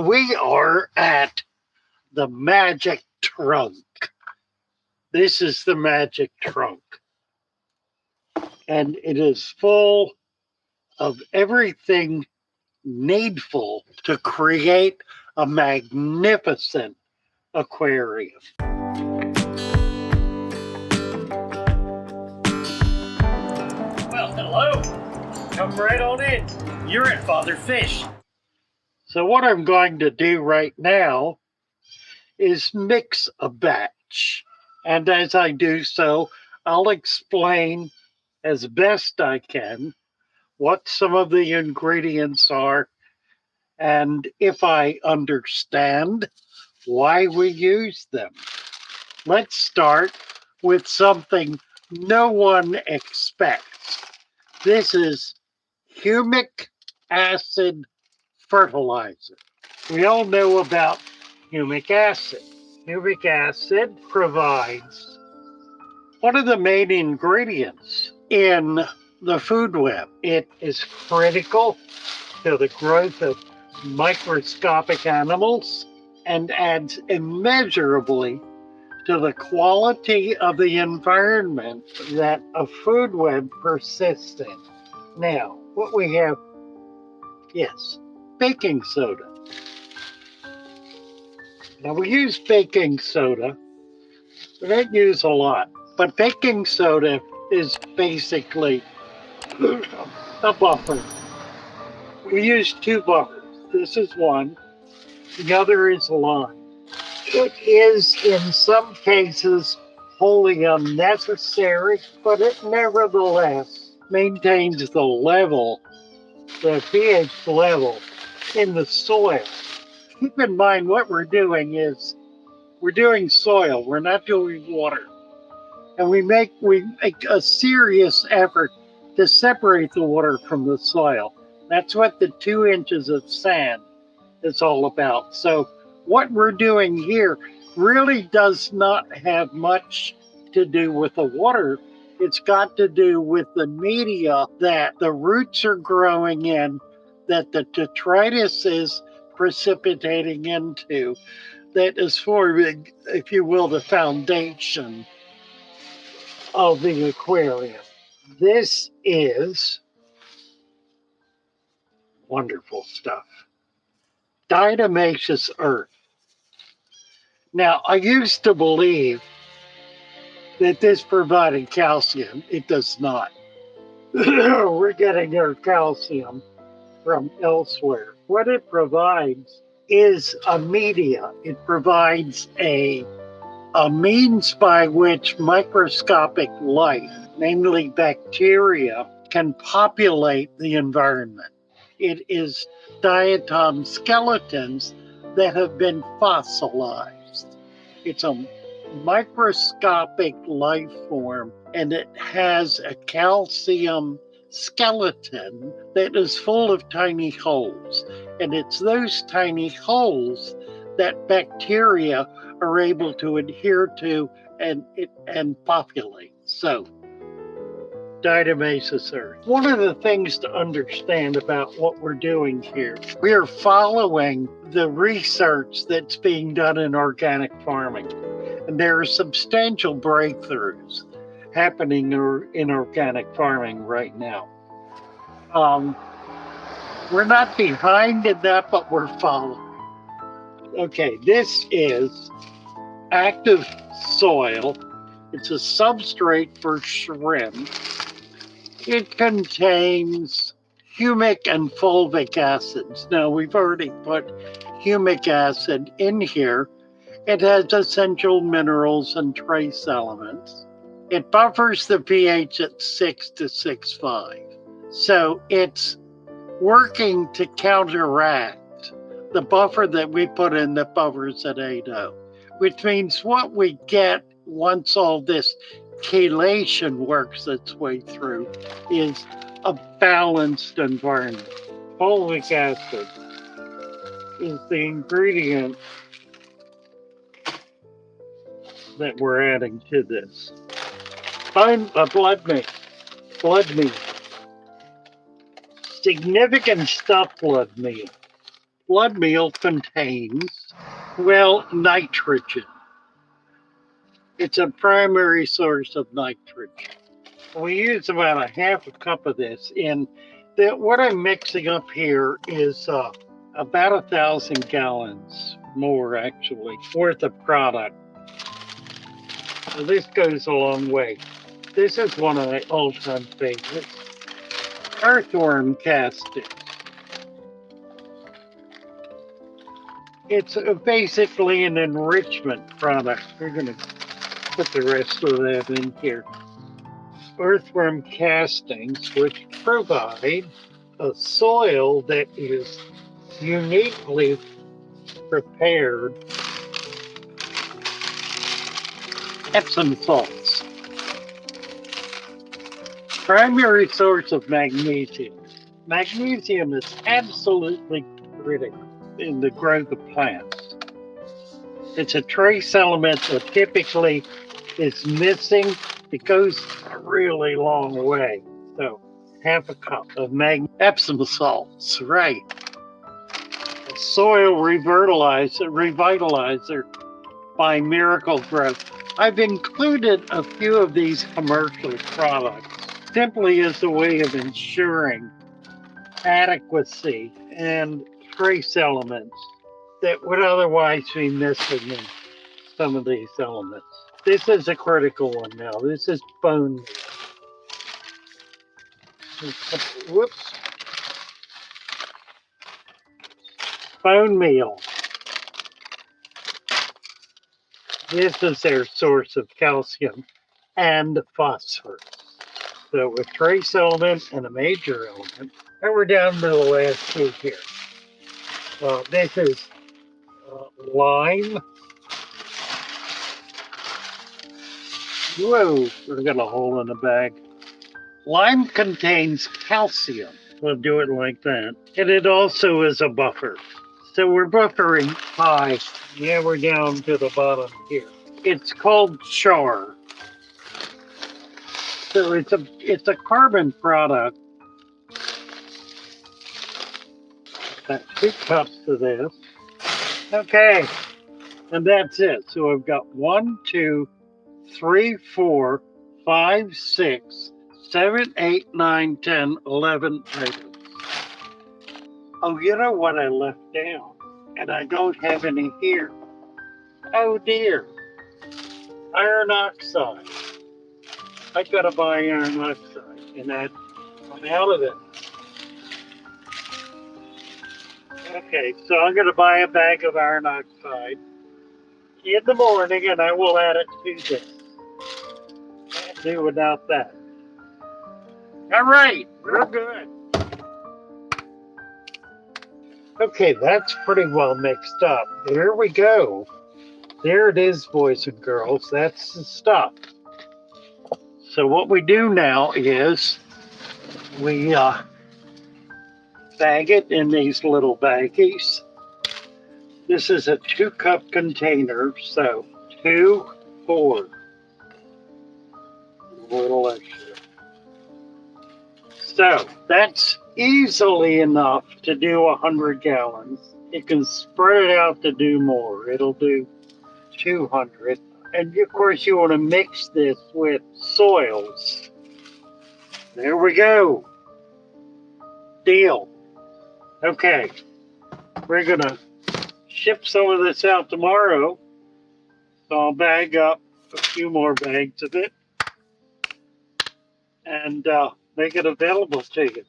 We are at the magic trunk. This is the magic trunk. And it is full of everything needful to create a magnificent aquarium. Well, hello. Come right on in. You're at Father Fish. So what I'm going to do right now is mix a batch. And as I do so, I'll explain as best I can what some of the ingredients are and if I understand why we use them. Let's start with something no one expects. This is humic acid fertilizer. We all know about humic acid. Humic acid provides one of the main ingredients in the food web. It is critical to the growth of microscopic animals and adds immeasurably to the quality of the environment that a food web persists in. Now, what we have, yes, baking soda. Now we use baking soda. We don't use a lot, but baking soda is basically a buffer. We use two buffers. This is one. The other is lime. It is in some cases wholly unnecessary, but it nevertheless maintains the level, the pH level in the soil. Keep in mind what we're doing is we're doing soil, we're not doing water. And we make a serious effort to separate the water from the soil. That's what the 2 inches of sand is all about. So what we're doing here really does not have much to do with the water. It's got to do with the media that the roots are growing in, that the detritus is precipitating into, that is forming, if you will, the foundation of the aquarium. This is wonderful stuff. Diatomaceous earth. Now, I used to believe that this provided calcium. It does not. We're getting our calcium from elsewhere. What it provides is a media. It provides a means by which microscopic life, namely bacteria, can populate the environment. It is diatom skeletons that have been fossilized. It's a microscopic life form, and it has a calcium skeleton that is full of tiny holes. And it's those tiny holes that bacteria are able to adhere to and populate. So, diatomaceous earth. One of the things to understand about what we're doing here, we are following the research that's being done in organic farming. And there are substantial breakthroughs happening in organic farming right now. We're not behind in that, but we're following. Okay, this is active soil. It's a substrate for shrimp. It contains humic and fulvic acids. Now, we've already put humic acid in here. It has essential minerals and trace elements. It buffers the pH at 6 to 6.5. So it's working to counteract the buffer that we put in that buffers at 8.0, which means what we get once all this chelation works its way through is a balanced environment. Fulvic acid is the ingredient that we're adding to this. Blood meal. Significant stuff, blood meal. blood meal contains, well, nitrogen. It's a primary source of nitrogen. We use about a half a cup of this. And what I'm mixing up here is about 1,000 gallons more, actually, worth of product. So this goes a long way. This is one of my all-time favorites. Earthworm casting. It's basically an enrichment product. We're going to put the rest of that in here. Earthworm castings, which provide a soil that is uniquely prepared. Epsom salts. Primary source of magnesium. Magnesium is absolutely critical in the growth of plants. It's a trace element that typically is missing. It goes a really long way. So, half a cup of Epsom salts, right. A soil revitalizer by Miracle Growth. I've included a few of these commercial products simply as a way of ensuring adequacy and trace elements that would otherwise be missing in some of these elements. This is a critical one now. This is bone meal. Whoops. Bone meal. This is their source of calcium and phosphorus. So a trace element and a major element. And we're down to the last two here. This is lime. Whoa, we got a hole in the bag. Lime contains calcium. We'll do it like that. And it also is a buffer. So we're buffering high. Yeah, we're down to the bottom here. It's called char. So it's a carbon product. Got 2 cups of this. Okay, and that's it. So I've got 1, 2, 3, 4, 5, 6, 7, 8, 9, 10, 11 items. Oh, you know what I left down? And I don't have any here. Oh dear. Iron oxide. I gotta buy iron oxide, and I'm out of it. Okay, so I'm gonna buy a bag of iron oxide in the morning, and I will add it to this. Can't do without that. All right, we're good. Okay, that's pretty well mixed up. Here we go. There it is, boys and girls. That's the stuff. So what we do now is we bag it in these little baggies. This is a 2-cup container, so 2, 4. A little extra. So that's easily enough to do 100 gallons. You can spread it out to do more. It'll do 200. And of course you want to mix this with soils. There we go. Deal. Okay. We're gonna ship some of this out tomorrow. So I'll bag up a few more bags of it and make it available to you.